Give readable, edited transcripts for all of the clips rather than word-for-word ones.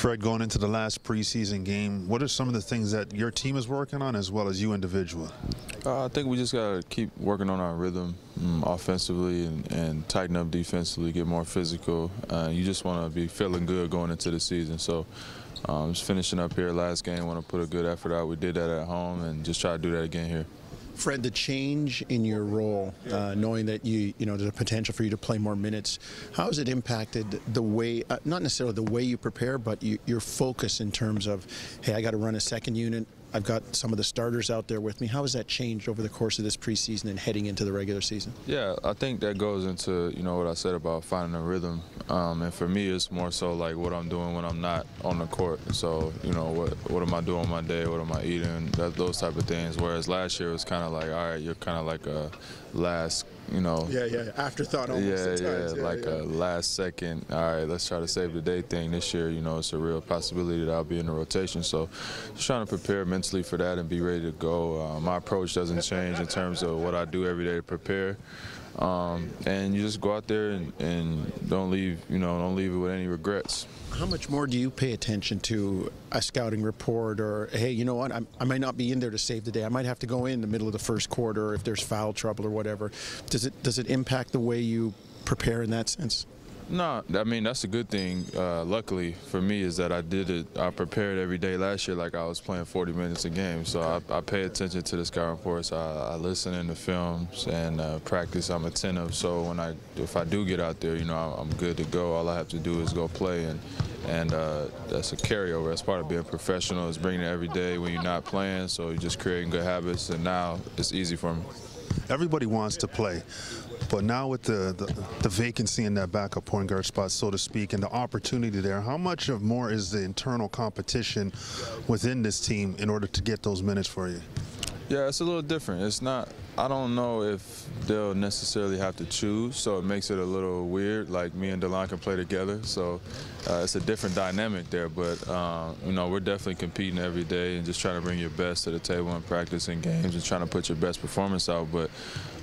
Fred, going into the last preseason game, what are some of the things that your team is working on as well as you individually? I think we just got to keep working on our rhythm offensively and tighten up defensively, get more physical. You just want to be feeling good going into the season. So just finishing up here last game, want to put a good effort out. We did that at home and just try to do that again here. Fred, the change in your role, knowing that you know there's a potential for you to play more minutes, how has it impacted the way, not necessarily the way you prepare, but your focus in terms of, hey, I got to run a second unit, I've got some of the starters out there with me. How has that changed over the course of this preseason and heading into the regular season? Yeah, I think that goes into, what I said about finding a rhythm. And for me, it's more so like what I'm doing when I'm not on the court. So, what am I doing on my day? What am I eating? Those type of things. Whereas last year it was kind of like, all right, you're kind of like a last, afterthought almost. Like a last second, all right, let's try to save the day thing. This year, it's a real possibility that I'll be in the rotation. So just trying to prepare mentally for that and be ready to go. My approach doesn't change in terms of what I do every day to prepare. And you just go out there and don't leave it with any regrets. How much more do you pay attention to a scouting report, or, hey, you know what, I might not be in there to save the day. I might have to go in the middle of the first quarter if there's foul trouble or whatever. Does it impact the way you prepare in that sense? No, I mean, that's a good thing. Luckily for me is that I prepared every day last year like I was playing 40 minutes a game. So I pay attention to the scouting reports. I listen in the films and practice. I'm attentive. So if I do get out there, I'm good to go. All I have to do is go play, and that's a carryover. That's part of being professional, is bringing it every day when you're not playing. So you're just creating good habits, and now it's easy for me. Everybody wants to play, but now with the vacancy in that backup point guard spot, so to speak, and the opportunity there, how much of more is the internal competition within this team in order to get those minutes for you? Yeah, it's a little different. It's not, I don't know if they'll necessarily have to choose, so it makes it a little weird. Like, me and DeLon can play together, so it's a different dynamic there. But, we're definitely competing every day and just trying to bring your best to the table in practice and games and trying to put your best performance out. But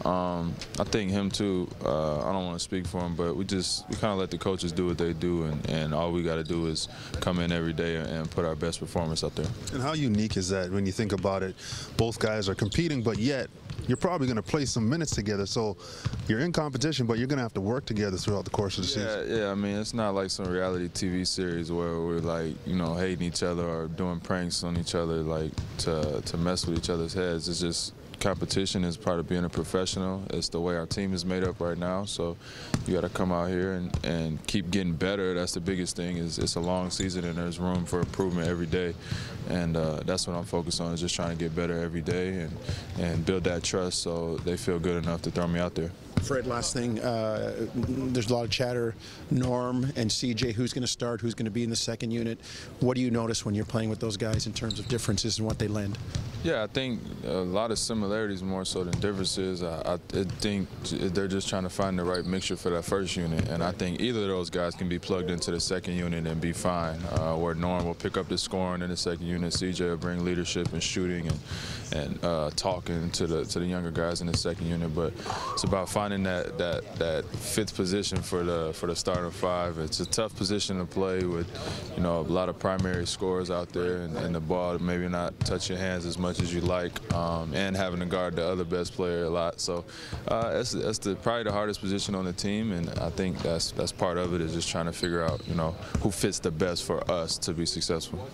I think him too, I don't want to speak for him, but we kind of let the coaches do what they do, and all we got to do is come in every day and put our best performance out there. And how unique is that when you think about it? Both guys are competing, but yet you're probably going to play some minutes together, so you're in competition, but you're going to have to work together throughout the course of the season. Yeah, I mean, it's not like some reality TV series where we're like, hating each other or doing pranks on each other, like to mess with each other's heads. It's just competition is part of being a professional. It's the way our team is made up right now, so you got to come out here and keep getting better. That's the biggest thing. It's a long season and there's room for improvement every day, and that's what I'm focused on, is just trying to get better every day and build that trust so they feel good enough to throw me out there. Fred, last thing, there's a lot of chatter, Norm and CJ, who's going to start, who's going to be in the second unit. What do you notice when you're playing with those guys in terms of differences and what they lend? Yeah, I think a lot of similarities more so than differences. I think they're just trying to find the right mixture for that first unit, and I think either of those guys can be plugged into the second unit and be fine, where Norm will pick up the scoring in the second unit, CJ will bring leadership and shooting and talking to the younger guys in the second unit. But it's about finding that fifth position for the starting five. It's a tough position to play with, a lot of primary scorers out there, and the ball maybe not touch your hands as much as you like, and having to guard the other best player a lot. So that's probably the hardest position on the team, and I think that's part of it, is just trying to figure out who fits the best for us to be successful.